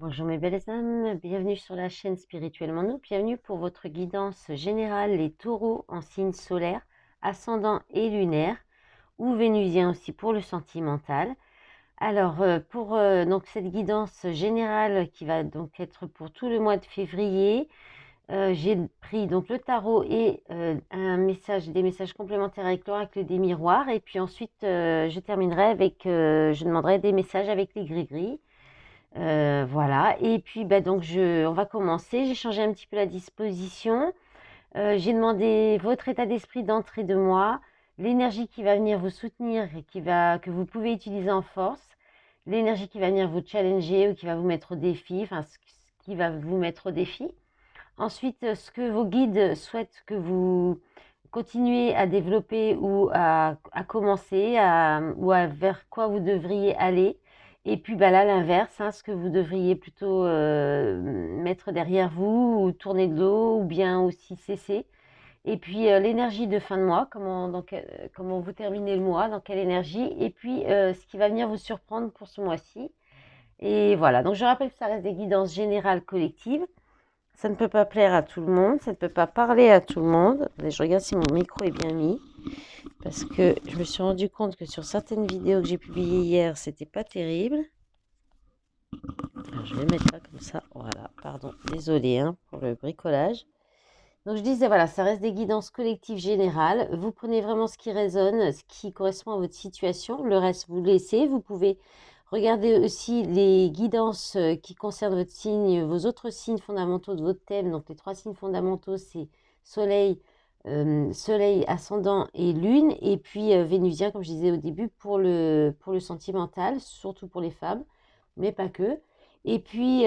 Bonjour mes belles âmes, bienvenue sur la chaîne Spirituellement Nous, bienvenue pour votre guidance générale les taureaux en signe solaire, ascendant et lunaire, ou vénusien aussi pour le sentimental. Alors pour donc cette guidance générale qui va donc être pour tout le mois de février, j'ai pris donc le tarot et des messages complémentaires avec l'oracle des miroirs, et puis ensuite je terminerai avec, je demanderai des messages avec les gris-gris. Voilà, et puis bah, donc on va commencer. J'ai changé un petit peu la disposition. J'ai demandé votre état d'esprit d'entrée de mois, l'énergie qui va venir vous soutenir et que vous pouvez utiliser en force, l'énergie qui va venir vous challenger ou qui va vous mettre au défi, enfin ce qui va vous mettre au défi. Ensuite, ce que vos guides souhaitent que vous continuez à développer ou à commencer, vers quoi vous devriez aller. Et puis bah là, l'inverse, hein, ce que vous devriez plutôt mettre derrière vous ou tourner de dos ou bien aussi cesser. Et puis l'énergie de fin de mois, comment vous terminez le mois, dans quelle énergie. Et puis ce qui va venir vous surprendre pour ce mois-ci. Et voilà, donc je rappelle que ça reste des guidances générales collectives. Ça ne peut pas plaire à tout le monde, ça ne peut pas parler à tout le monde. Attendez, je regarde si mon micro est bien mis. Parce que je me suis rendu compte que sur certaines vidéos que j'ai publiées hier, c'était pas terrible. Alors, je vais mettre là comme ça. Voilà, pardon, désolé hein, pour le bricolage. Donc je disais, voilà, ça reste des guidances collectives générales. Vous prenez vraiment ce qui résonne, ce qui correspond à votre situation. Le reste, vous laissez. Vous pouvez regarder aussi les guidances qui concernent votre signe, vos autres signes fondamentaux de votre thème. Donc les 3 signes fondamentaux, c'est Soleil, Soleil, Ascendant et Lune. Et puis Vénusien, comme je disais au début, pour le sentimental, surtout pour les femmes, mais pas que. Et puis...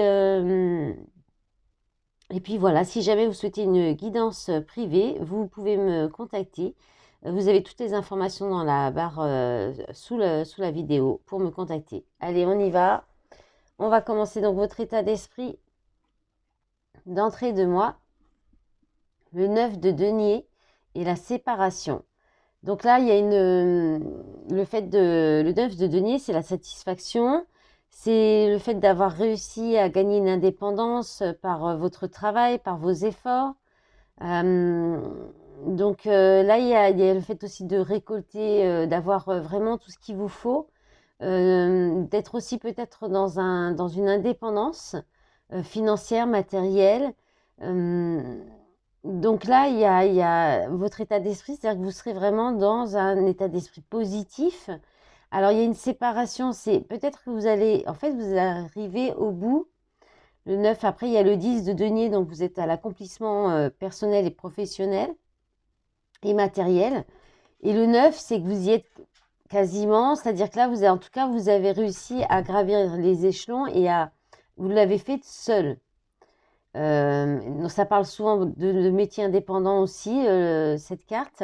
Et puis voilà, si jamais vous souhaitez une guidance privée, vous pouvez me contacter. Vous avez toutes les informations dans la barre sous la vidéo pour me contacter. Allez, on y va. On va commencer donc votre état d'esprit d'entrée de mois, le 9 de denier et la séparation. Donc là, il y a le 9 de denier, c'est la satisfaction. C'est le fait d'avoir réussi à gagner une indépendance par votre travail, par vos efforts. Donc là, il y a le fait aussi de récolter, d'avoir vraiment tout ce qu'il vous faut, d'être aussi peut-être dans une indépendance financière, matérielle. Donc là, il y a votre état d'esprit, c'est-à-dire que vous serez vraiment dans un état d'esprit positif. Alors, il y a une séparation, c'est peut-être que en fait, vous arrivez au bout. Le 9, après, il y a le 10 de denier, donc vous êtes à l'accomplissement personnel et professionnel et matériel. Et le 9, c'est que vous y êtes quasiment, c'est-à-dire que là, en tout cas, vous avez réussi à gravir les échelons vous l'avez fait seul. Donc ça parle souvent de métier indépendant aussi, cette carte.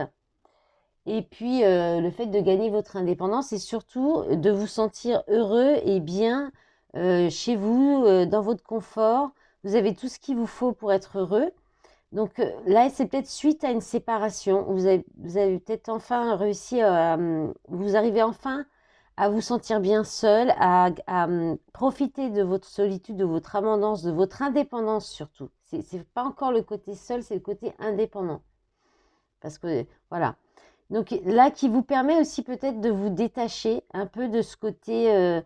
Et puis, le fait de gagner votre indépendance et surtout de vous sentir heureux et bien chez vous, dans votre confort. Vous avez tout ce qu'il vous faut pour être heureux. Donc là, c'est peut-être suite à une séparation. Vous avez peut-être enfin réussi vous arrivez enfin à vous sentir bien seul, à profiter de votre solitude, de votre abondance, de votre indépendance surtout. C'est pas encore le côté seul, c'est le côté indépendant. Parce que voilà. Donc là, qui vous permet aussi peut-être de vous détacher un peu de ce côté,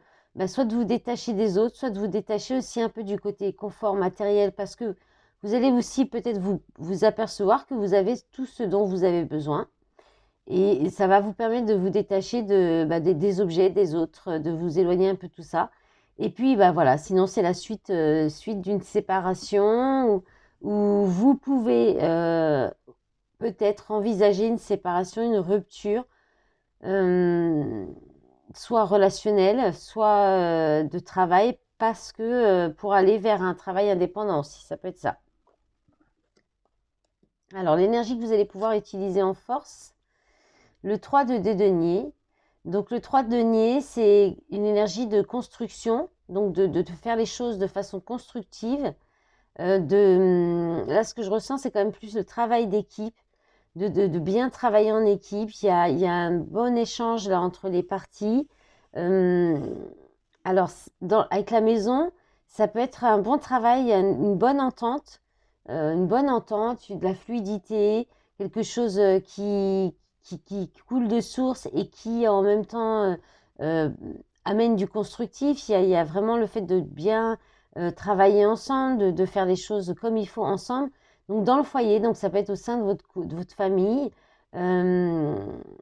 soit de vous détacher des autres, soit de vous détacher aussi un peu du côté confort matériel, parce que vous allez aussi peut-être vous apercevoir que vous avez tout ce dont vous avez besoin. Et ça va vous permettre de vous détacher des objets, des autres, de vous éloigner un peu de tout ça. Et puis, bah voilà, sinon c'est la suite d'une séparation où vous pouvez peut-être envisager une séparation, une rupture, soit relationnelle, soit de travail, parce que pour aller vers un travail indépendant aussi, ça peut être ça. Alors, l'énergie que vous allez pouvoir utiliser en force, le 3 de denier. Donc, le 3 de denier, c'est une énergie de construction, donc de faire les choses de façon constructive. Là, ce que je ressens, c'est quand même plus le travail d'équipe, de bien travailler en équipe. Il y a un bon échange là entre les parties. Alors, avec la maison, Ça peut être un bon travail, une bonne entente, de la fluidité, quelque chose qui coule de source et qui en même temps euh, amène du constructif. Il y a vraiment le fait de bien travailler ensemble, de faire les choses comme il faut ensemble. Donc dans le foyer, donc ça peut être au sein de votre famille, euh,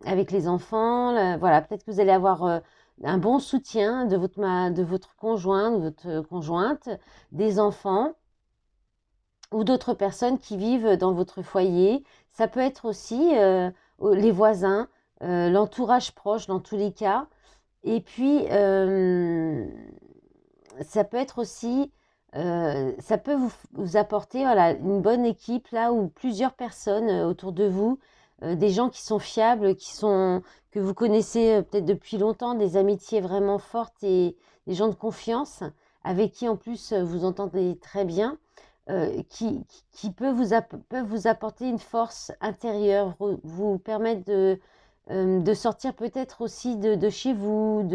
avec les enfants. Voilà, peut-être que vous allez avoir un bon soutien de votre conjoint, de votre conjointe, des enfants ou d'autres personnes qui vivent dans votre foyer. Ça peut être aussi les voisins, l'entourage proche dans tous les cas. Et puis, ça peut être aussi, ça peut vous apporter voilà, une bonne équipe là où plusieurs personnes autour de vous, des gens qui sont fiables, que vous connaissez peut-être depuis longtemps, des amitiés vraiment fortes et des gens de confiance avec qui en plus vous entendez très bien, qui peuvent vous apporter une force intérieure, vous permettre de sortir peut-être aussi de chez vous,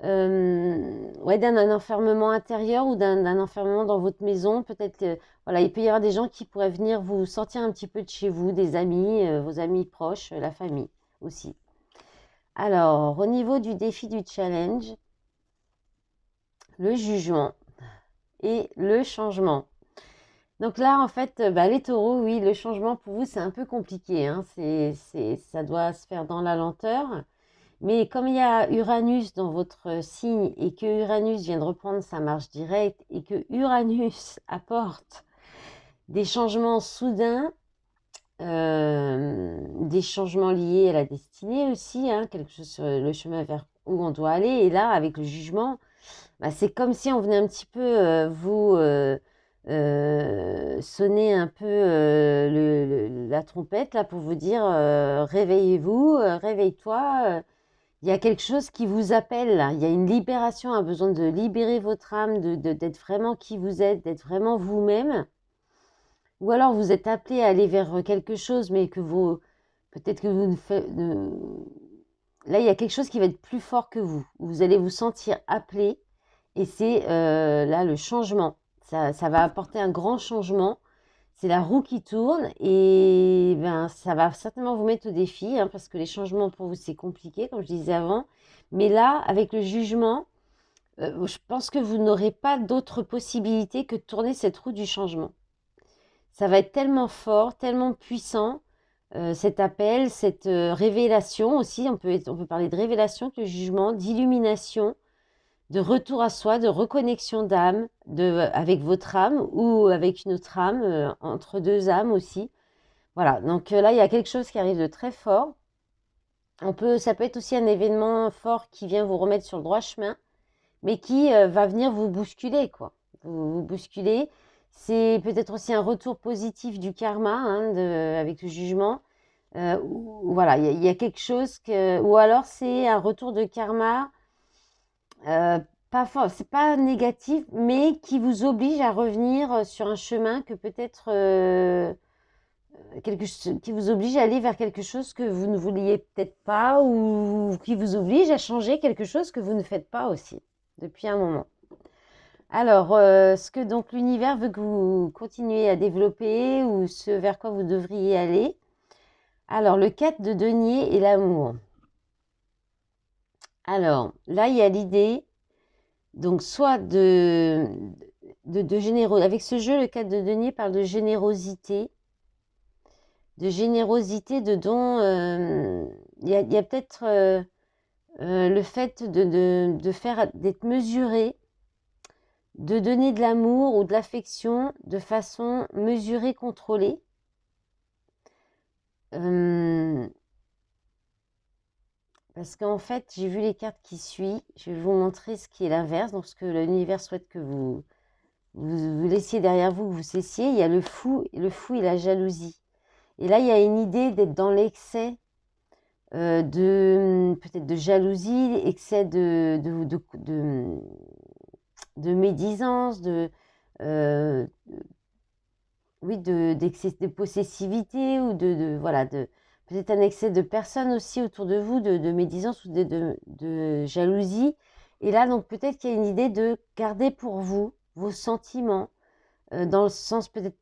ouais, d'un enfermement intérieur ou d'un enfermement dans votre maison. Peut-être que, voilà, il peut y avoir des gens qui pourraient venir vous sortir un petit peu de chez vous, des amis, vos amis proches, la famille aussi. Alors, au niveau du défi du challenge, le jugement et le changement. Donc là, en fait, les taureaux, oui, le changement pour vous, c'est un peu compliqué, hein. Ça doit se faire dans la lenteur. Mais comme il y a Uranus dans votre signe et que Uranus vient de reprendre sa marche directe et que Uranus apporte des changements soudains, des changements liés à la destinée aussi, hein, quelque chose sur le chemin vers où on doit aller. Et là, avec le jugement, c'est comme si on venait un petit peu vous sonner un peu la trompette là pour vous dire réveillez-vous, réveille-toi. Il y a quelque chose qui vous appelle là. Il y a une libération, un besoin de libérer votre âme, d'être vraiment qui vous êtes, d'être vraiment vous-même. Ou alors vous êtes appelé à aller vers quelque chose, mais que vous, peut-être que vous ne faites, là il y a quelque chose qui va être plus fort que vous. Vous allez vous sentir appelé, et c'est là le changement. Ça va apporter un grand changement. C'est la roue qui tourne et ben, ça va certainement vous mettre au défi, hein, parce que les changements pour vous, c'est compliqué, comme je disais avant. Mais là, avec le jugement, je pense que vous n'aurez pas d'autre possibilité que de tourner cette roue du changement. Ça va être tellement fort, tellement puissant, cet appel, cette révélation aussi. On peut parler de révélation, de jugement, d'illumination, de retour à soi, de reconnexion d'âme, avec votre âme ou avec une autre âme, entre deux âmes aussi. Voilà, donc là, il y a quelque chose qui arrive de très fort. Ça peut être aussi un événement fort qui vient vous remettre sur le droit chemin, mais qui va venir vous bousculer, quoi. Vous bousculer. C'est peut-être aussi un retour positif du karma, hein, avec le jugement. Voilà, il y a quelque chose que... Ou alors c'est un retour de karma pas fort, c'est pas négatif, mais qui vous oblige à revenir sur un chemin que peut-être qui vous oblige à aller vers quelque chose que vous ne vouliez peut-être pas ou qui vous oblige à changer quelque chose que vous ne faites pas aussi depuis un moment. Alors, ce que donc l'univers veut que vous continuiez à développer ou ce vers quoi vous devriez aller. Alors, le 4 de denier et l'amour. Alors, là, il y a l'idée. Donc, soit de générosité. Avec ce jeu, le 4 de denier parle de générosité. De générosité, de don. Il y a peut-être le fait d'être mesuré, de donner de l'amour ou de l'affection de façon mesurée, contrôlée. Parce qu'en fait, j'ai vu les cartes qui suivent. Je vais vous montrer ce qui est l'inverse, donc ce que l'univers souhaite que vous laissiez derrière vous, que vous cessiez. Il y a le fou et la jalousie. Et là, il y a une idée d'être dans l'excès peut-être de jalousie, excès de médisance, oui, d'excès de possessivité ou voilà, peut-être un excès de personnes aussi autour de vous, de médisance ou de jalousie. Et là, donc peut-être qu'il y a une idée de garder pour vous, vos sentiments, dans le sens peut-être,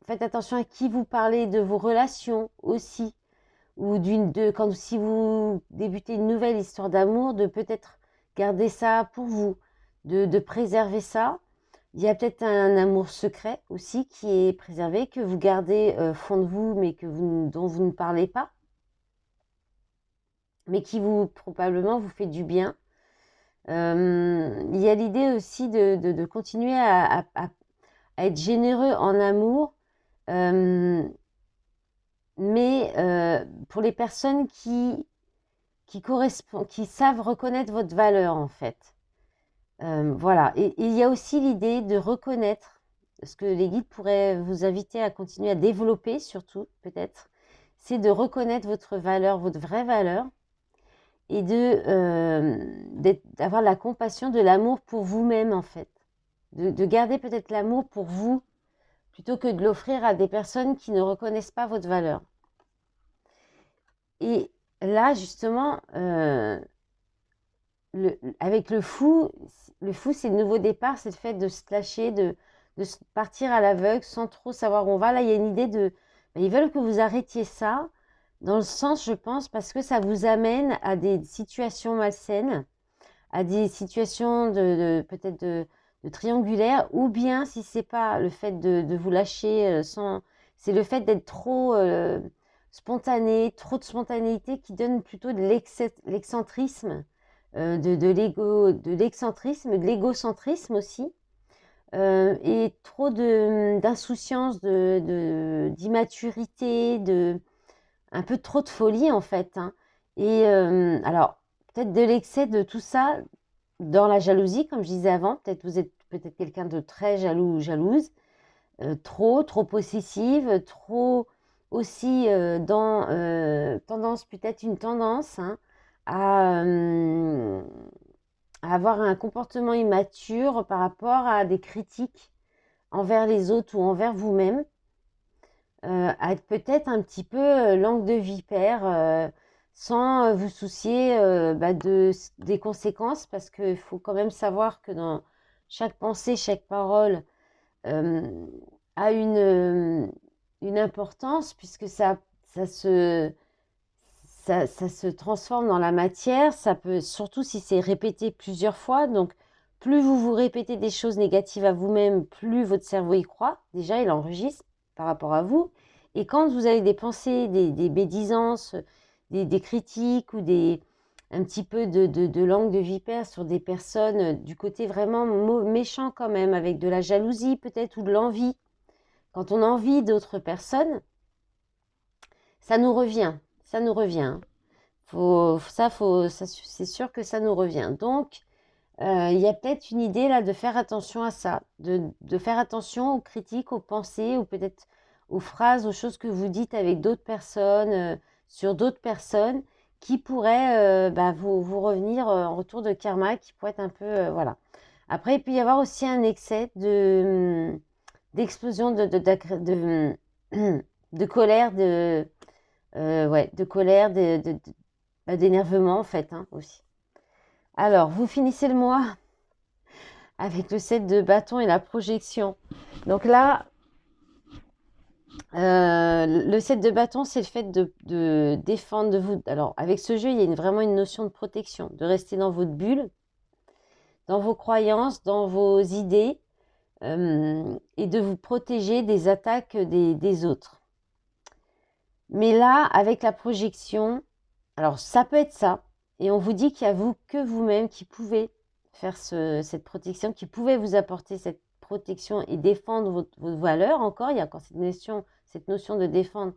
faites attention à qui vous parlez de vos relations aussi, ou si vous débutez une nouvelle histoire d'amour, de peut-être garder ça pour vous, de préserver ça. Il y a peut-être un amour secret aussi qui est préservé, que vous gardez au fond de vous, mais dont vous ne parlez pas, mais qui probablement vous fait du bien. Il y a l'idée aussi de continuer à être généreux en amour, mais pour les personnes qui savent reconnaître votre valeur, en fait. Voilà. Et il y a aussi l'idée de reconnaître, ce que les guides pourraient vous inviter à continuer à développer, surtout, peut-être, c'est de reconnaître votre valeur, votre vraie valeur, et d'avoir la compassion, de l'amour pour vous-même, en fait. De garder peut-être l'amour pour vous, plutôt que de l'offrir à des personnes qui ne reconnaissent pas votre valeur. Et là, justement, avec le fou, c'est le nouveau départ, c'est le fait de se lâcher, de partir à l'aveugle sans trop savoir où on va. Là, il y a une idée ils veulent que vous arrêtiez ça, dans le sens, je pense, parce que ça vous amène à des situations malsaines, à des situations peut-être de triangulaire, ou bien si c'est pas le fait de vous lâcher c'est le fait d'être trop spontané, trop de spontanéité qui donne plutôt de l'excentrisme, de l'excentrisme, de l'égocentrisme aussi, et trop d'insouciance, d'immaturité, un peu trop de folie en fait, hein. Et alors, peut-être de l'excès de tout ça dans la jalousie, comme je disais avant. Peut-être vous êtes peut-être quelqu'un de très jaloux ou jalouse, trop possessive, trop aussi dans une tendance, hein, à avoir un comportement immature par rapport à des critiques envers les autres ou envers vous-même, à être peut-être un petit peu langue de vipère, sans vous soucier des conséquences, parce qu'il faut quand même savoir que dans chaque pensée, chaque parole a une importance, puisque ça se transforme dans la matière. Ça peut, surtout si c'est répété plusieurs fois. Donc, plus vous vous répétez des choses négatives à vous-même, plus votre cerveau y croit. Déjà, il enregistre par rapport à vous. Et quand vous avez des pensées, des médisances, des critiques ou un petit peu de langue de vipère sur des personnes du côté vraiment méchant quand même, avec de la jalousie peut-être ou de l'envie. Quand on envie d'autres personnes, ça nous revient. Ça nous revient. C'est sûr que ça nous revient. Donc, il y a peut-être une idée là de faire attention à ça, de faire attention aux critiques, aux pensées, ou peut-être aux phrases, aux choses que vous dites avec d'autres personnes, sur d'autres personnes, qui pourraient vous revenir en retour de karma, qui pourrait être un peu, voilà. Après, il peut y avoir aussi un excès d'explosion de colère, de colère, d'énervement en fait, hein, aussi. Alors, vous finissez le mois avec le 7 de bâton et la projection. Donc là, le 7 de bâton, c'est le fait de défendre de vous. Alors, avec ce jeu, il y a vraiment une notion de protection, de rester dans votre bulle, dans vos croyances, dans vos idées, et de vous protéger des attaques des autres. Mais là, avec la projection, alors ça peut être ça, et on vous dit qu'il y a que vous-même qui pouvez faire cette protection, qui pouvez vous apporter cette protection et défendre vos valeurs. Encore, il y a encore cette notion de défendre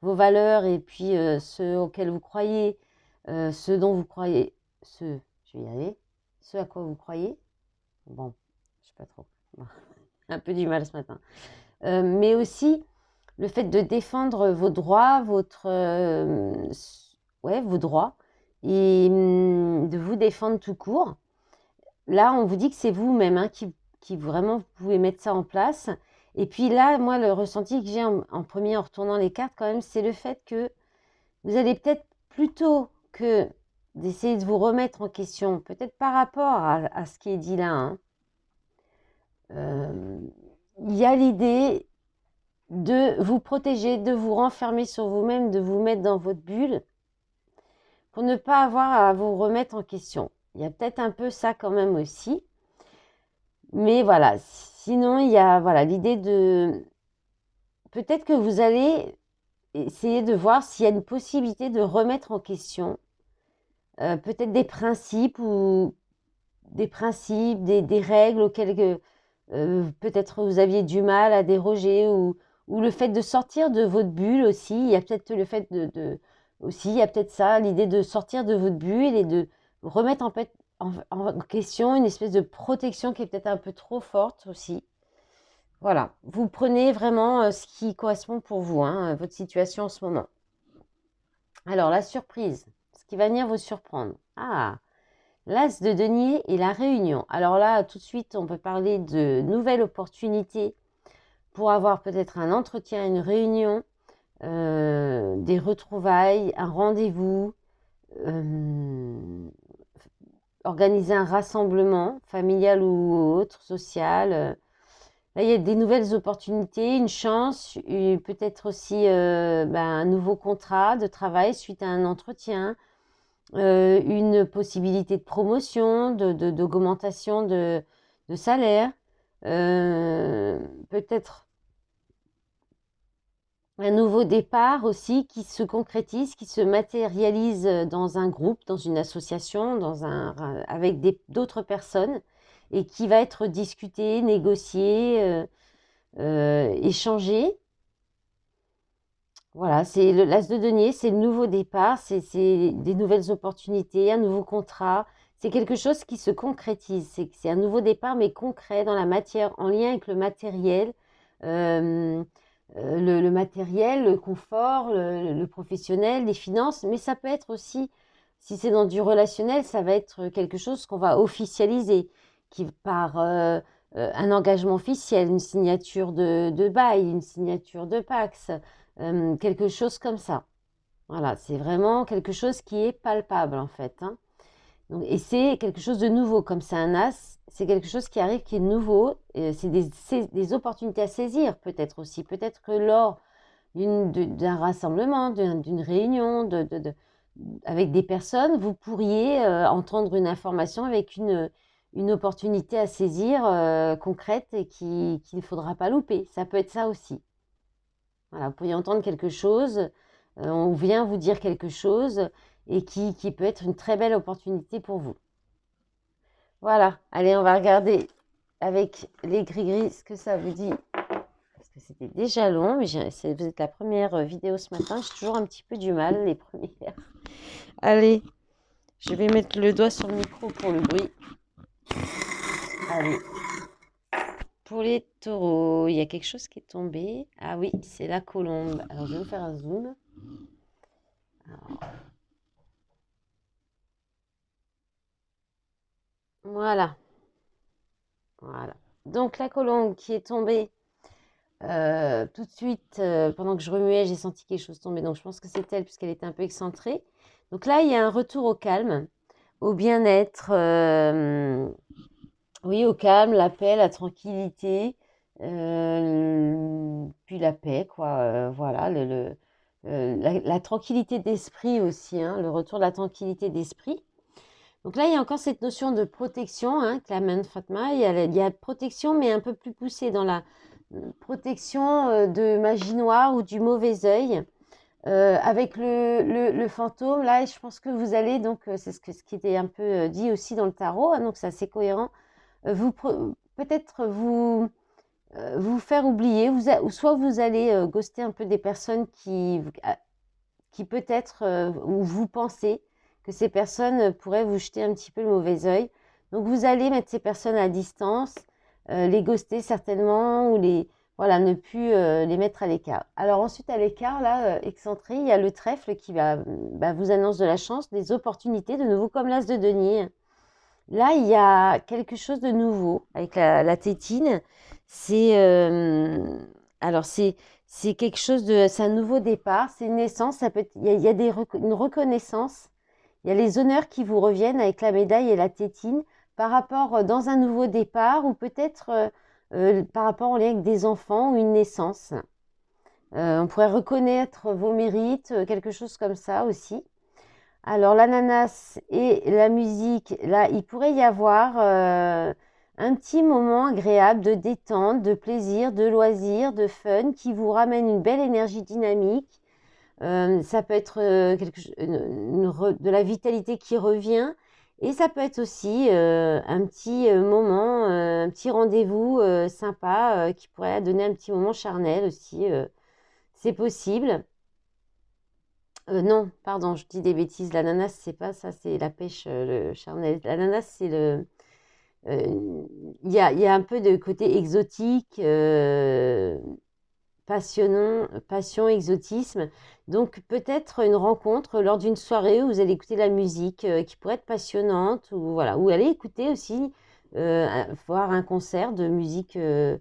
vos valeurs, et puis ceux auxquels vous croyez, ceux dont vous croyez, je vais y arriver, ceux à quoi vous croyez. Bon, je sais pas trop, un peu du mal ce matin. Mais aussi le fait de défendre vos droits, vos droits, et de vous défendre tout court. Là, on vous dit que c'est vous-même, hein, qui vraiment vous pouvez mettre ça en place. Et puis là, moi, le ressenti que j'ai en premier, en retournant les cartes quand même, c'est le fait que vous allez peut-être, plutôt que d'essayer de vous remettre en question, peut-être par rapport à ce qui est dit là, hein, il y a l'idée de vous protéger, de vous renfermer sur vous-même, de vous mettre dans votre bulle pour ne pas avoir à vous remettre en question. Il y a peut-être un peu ça quand même aussi. Mais voilà, sinon il y a voilà l'idée de peut-être que vous allez essayer de voir s'il y a une possibilité de remettre en question peut-être des principes ou des règles auxquelles peut-être vous aviez du mal à déroger ou le fait de sortir de votre bulle aussi. Il y a peut-être le fait aussi, il y a peut-être ça, l'idée de sortir de votre bulle et de remettre en question une espèce de protection qui est peut-être un peu trop forte aussi. Voilà, vous prenez vraiment ce qui correspond pour vous, hein, votre situation en ce moment. Alors, la surprise, ce qui va venir vous surprendre. Ah, l'As de denier et la réunion. Alors là, tout de suite, on peut parler de nouvelles opportunités pour avoir peut-être un entretien, une réunion, des retrouvailles, un rendez-vous, organiser un rassemblement familial ou autre, social. Là, il y a des nouvelles opportunités, une chance, peut-être aussi un nouveau contrat de travail suite à un entretien, une possibilité de promotion, d'augmentation de salaire, peut-être un nouveau départ aussi qui se concrétise, qui se matérialise dans un groupe, dans une association, avec d'autres personnes et qui va être discuté, négocié, échangé. Voilà, c'est l'As de denier, c'est le nouveau départ, c'est des nouvelles opportunités, un nouveau contrat. C'est quelque chose qui se concrétise. C'est un nouveau départ, mais concret dans la matière, en lien avec le matériel. Le matériel, le confort, le professionnel, les finances, mais ça peut être aussi, si c'est dans du relationnel, ça va être quelque chose qu'on va officialiser, qui par un engagement officiel, une signature de bail, une signature de Pacs, quelque chose comme ça. Voilà, c'est vraiment quelque chose qui est palpable en fait, hein. Donc, et c'est quelque chose de nouveau, comme c'est un as, c'est quelque chose qui arrive, qui est nouveau, c'est des opportunités à saisir peut-être aussi. Peut-être que lors d'un rassemblement, d'une réunion, avec des personnes, vous pourriez entendre une information avec une opportunité à saisir concrète et qu'il ne faudra pas louper. Ça peut être ça aussi. Voilà, vous pourriez entendre quelque chose, on vient vous dire quelque chose et qui peut être une très belle opportunité pour vous. Voilà, allez, on va regarder avec les gris-gris ce que ça vous dit. Parce que c'était déjà long, mais vous êtes la première vidéo ce matin. J'ai toujours un petit peu du mal, les premières. Allez, je vais mettre le doigt sur le micro pour le bruit. Allez. Pour les taureaux, il y a quelque chose qui est tombé. Ah oui, c'est la colombe. Alors, je vais vous faire un zoom. Alors, voilà. Voilà. Donc, la colombe qui est tombée tout de suite, pendant que je remuais, j'ai senti quelque chose tomber. Donc, je pense que c'est elle, puisqu'elle était un peu excentrée. Donc là, il y a un retour au calme, au bien-être. Oui, au calme, la paix, la tranquillité, puis la paix, quoi. Voilà, la tranquillité d'esprit aussi, hein, le retour de la tranquillité d'esprit. Donc là, il y a encore cette notion de protection, hein, Clamen Fatma. Il y a protection, mais un peu plus poussée dans la protection de magie noire ou du mauvais œil. Avec le fantôme, là, je pense que vous allez, donc c'est ce qui était un peu dit aussi dans le tarot, hein, donc c'est assez cohérent, peut-être vous faire oublier, ou soit vous allez ghoster un peu des personnes qui peut-être, ou vous pensez que ces personnes pourraient vous jeter un petit peu le mauvais œil. Donc vous allez mettre ces personnes à distance, les ghoster certainement, ou voilà, ne plus les mettre à l'écart. Alors ensuite, à l'écart, là, excentré, il y a le trèfle qui vous annonce de la chance, des opportunités, de nouveau comme l'as de denier. Là, il y a quelque chose de nouveau avec la tétine. C'est alors c'est quelque chose c'est un nouveau départ, c'est une naissance. Ça peut être, il y a une reconnaissance. Il y a les honneurs qui vous reviennent avec la médaille et la tétine par rapport dans un nouveau départ ou peut-être par rapport au lien avec des enfants ou une naissance. On pourrait reconnaître vos mérites, quelque chose comme ça aussi. Alors l'ananas et la musique, là, il pourrait y avoir un petit moment agréable de détente, de plaisir, de loisir, de fun qui vous ramène une belle énergie dynamique. Ça peut être de la vitalité qui revient et ça peut être aussi un petit moment, un petit rendez-vous sympa qui pourrait donner un petit moment charnel aussi. C'est possible. Non, pardon, je dis des bêtises. L'ananas, c'est pas ça, c'est la pêche, le charnel. L'ananas, c'est le. Il y a un peu de côté exotique, passionnant, passion, exotisme. Donc, peut-être une rencontre lors d'une soirée où vous allez écouter de la musique qui pourrait être passionnante, ou voilà, ou aller écouter aussi, voir un concert de musique euh,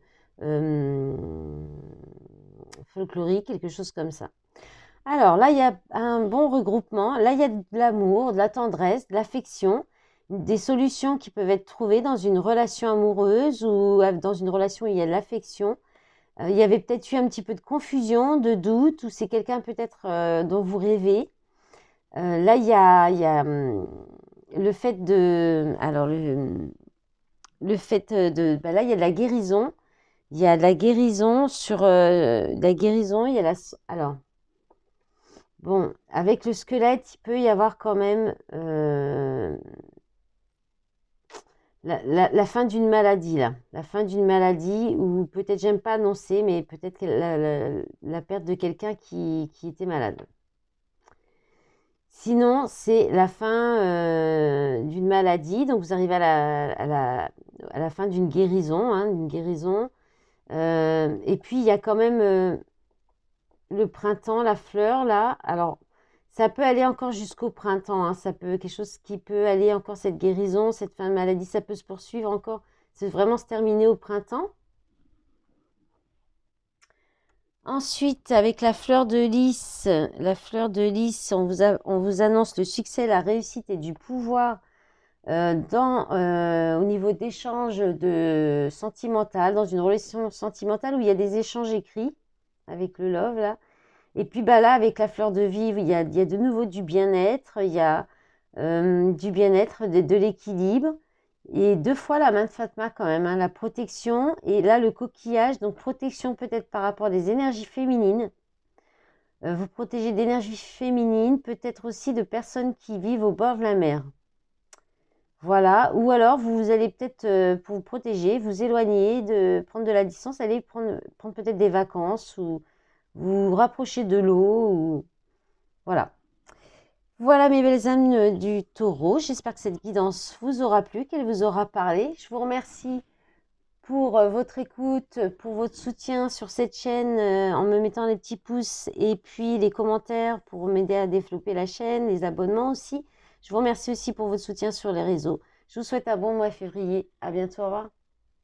folklorique, quelque chose comme ça. Alors là, il y a un bon regroupement. Là, il y a de l'amour, de la tendresse, de l'affection, des solutions qui peuvent être trouvées dans une relation amoureuse ou dans une relation où il y a de l'affection. Il y avait peut-être eu un petit peu de confusion, de doute, ou c'est quelqu'un peut-être dont vous rêvez. Là, il y a le fait de... Alors, le fait de... Là, il y a de la guérison. Il y a de la guérison sur... la guérison, il y a la... Alors... Bon, avec le squelette, il peut y avoir quand même la fin d'une maladie, là. La fin d'une maladie, ou peut-être, j'aime pas annoncer, mais peut-être la perte de quelqu'un qui était malade. Sinon, c'est la fin d'une maladie, donc vous arrivez à la fin d'une guérison, hein, d'une guérison. Et puis, il y a quand même le printemps, la fleur, là. Alors, ça peut aller encore jusqu'au printemps, hein. Ça peut, quelque chose qui peut aller encore, cette guérison, cette fin de maladie, ça peut se poursuivre encore. C'est vraiment se terminer au printemps. Ensuite, avec la fleur de lys, on vous annonce le succès, la réussite et du pouvoir au niveau d'échanges sentimental, dans une relation sentimentale où il y a des échanges écrits avec le love, là. Et puis bah là, avec la fleur de vie, il y a de nouveau du bien-être, il y a du bien-être, de l'équilibre. Et deux fois la main de Fatma quand même, hein, la protection et là le coquillage. Donc protection peut-être par rapport à des énergies féminines. Vous protégez d'énergie féminine, peut-être aussi de personnes qui vivent au bord de la mer. Voilà, ou alors vous allez peut-être, pour vous protéger, vous éloigner, prendre de la distance, aller prendre peut-être des vacances ou vous rapprocher de l'eau. Voilà. Voilà mes belles âmes du taureau. J'espère que cette guidance vous aura plu, qu'elle vous aura parlé. Je vous remercie pour votre écoute, pour votre soutien sur cette chaîne en me mettant les petits pouces et puis les commentaires pour m'aider à développer la chaîne, les abonnements aussi. Je vous remercie aussi pour votre soutien sur les réseaux. Je vous souhaite un bon mois de février. À bientôt. Au revoir.